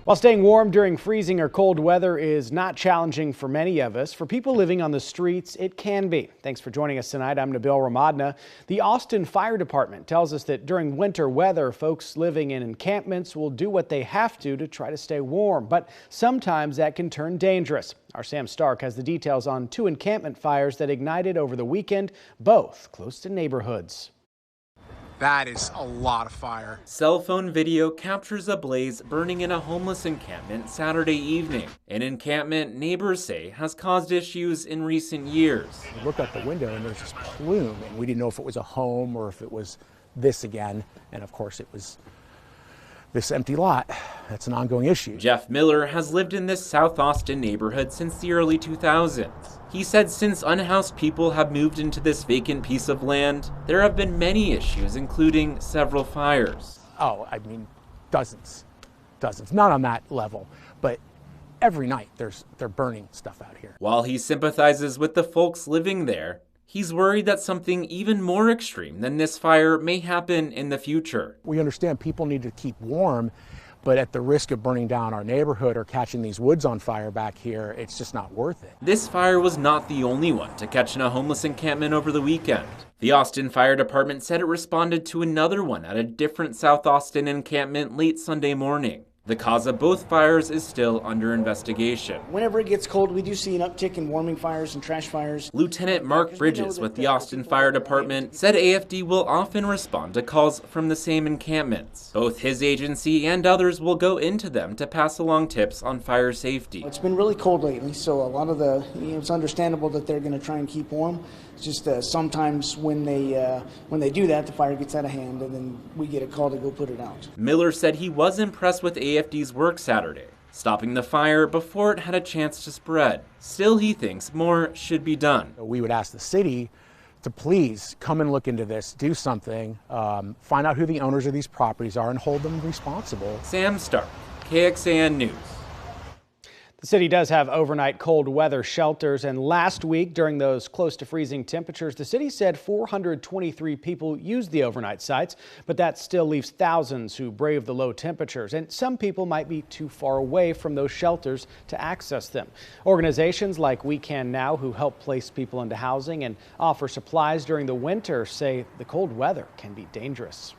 While staying warm during freezing or cold weather is not challenging for many of us, for people living on the streets, it can be. Thanks for joining us tonight. I'm Nabil Ramadna. The Austin Fire Department tells us that during winter weather, folks living in encampments will do what they have to try to stay warm, but sometimes that can turn dangerous. Our Sam Stark has the details on two encampment fires that ignited over the weekend, both close to neighborhoods. That is a lot of fire. Cell phone video captures a blaze burning in a homeless encampment Saturday evening. An encampment neighbors say has caused issues in recent years. We looked out the window and there's this plume, and we didn't know if it was a home or if it was this again. And of course it was this empty lot. That's an ongoing issue. Jeff Miller has lived in this South Austin neighborhood since the early 2000s. He said since unhoused people have moved into this vacant piece of land, there have been many issues, including several fires. Oh, I mean, dozens. Not on that level, but every night they're burning stuff out here. While he sympathizes with the folks living there, he's worried that something even more extreme than this fire may happen in the future. We understand people need to keep warm, but at the risk of burning down our neighborhood or catching these woods on fire back here, it's just not worth it. This fire was not the only one to catch in a homeless encampment over the weekend. The Austin Fire Department said it responded to another one at a different South Austin encampment late Sunday morning. The cause of both fires is still under investigation. Whenever it gets cold, we do see an uptick in warming fires and trash fires. Lieutenant Mark Bridges with the Austin Fire Department said AFD will often respond to calls from the same encampments. Both his agency and others will go into them to pass along tips on fire safety. It's been really cold lately, so a lot of it's understandable that they're going to try and keep warm. It's just sometimes when they do that, the fire gets out of hand, and then we get a call to go put it out. Miller said he was impressed with AFD's work Saturday, stopping the fire before it had a chance to spread. Still, he thinks more should be done. We would ask the city to please come and look into this, do something, find out who the owners of these properties are and hold them responsible. Sam Stark, KXAN News. The city does have overnight cold weather shelters, and last week during those close to freezing temperatures, the city said 423 people used the overnight sites, but that still leaves thousands who brave the low temperatures, and some people might be too far away from those shelters to access them. Organizations like We Can Now, who help place people into housing and offer supplies during the winter, say the cold weather can be dangerous.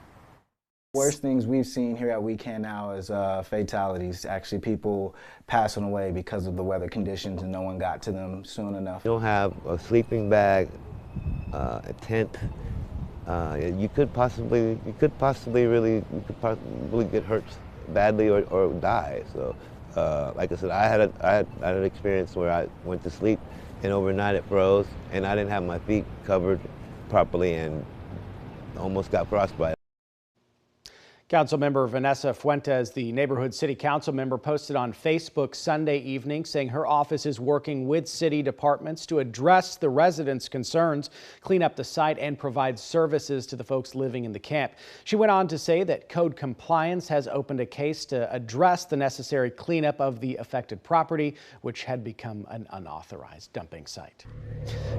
Worst things we've seen here at We Can Now is fatalities. Actually, people passing away because of the weather conditions and no one got to them soon enough. You don't have a sleeping bag, a tent. You could possibly really get hurt badly or die. So, like I said, I had an experience where I went to sleep and overnight it froze, and I didn't have my feet covered properly and almost got frostbite. Councilmember Vanessa Fuentes, the neighborhood city council member, posted on Facebook Sunday evening saying her office is working with city departments to address the residents' concerns, clean up the site, and provide services to the folks living in the camp. She went on to say that code compliance has opened a case to address the necessary cleanup of the affected property, which had become an unauthorized dumping site.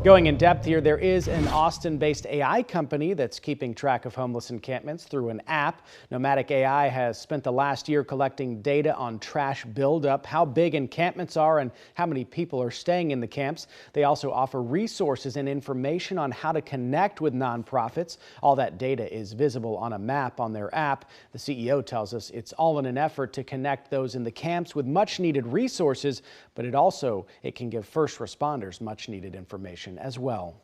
Going in depth here, there is an Austin-based AI company that's keeping track of homeless encampments through an app. Nomatic AI has spent the last year collecting data on trash buildup, how big encampments are, and how many people are staying in the camps. They also offer resources and information on how to connect with nonprofits. All that data is visible on a map on their app. The CEO tells us it's all in an effort to connect those in the camps with much needed resources, but it can give first responders much needed information as well.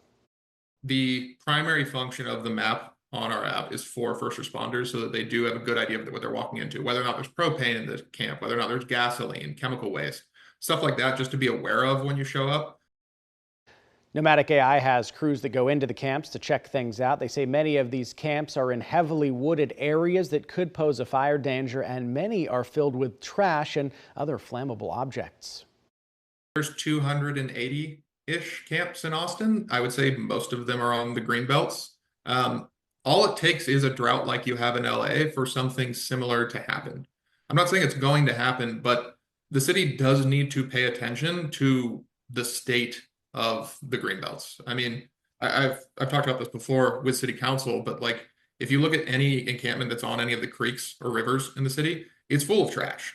The primary function of the map on our app is for first responders so that they do have a good idea of what they're walking into, whether or not there's propane in the camp, whether or not there's gasoline, chemical waste, stuff like that, just to be aware of when you show up. Nomatic AI has crews that go into the camps to check things out. They say many of these camps are in heavily wooded areas that could pose a fire danger, and many are filled with trash and other flammable objects. There's 280-ish camps in Austin. I would say most of them are on the green belts. All it takes is a drought like you have in LA for something similar to happen. I'm not saying it's going to happen, but the city does need to pay attention to the state of the green belts. I mean, I've talked about this before with city council, but like if you look at any encampment that's on any of the creeks or rivers in the city, it's full of trash.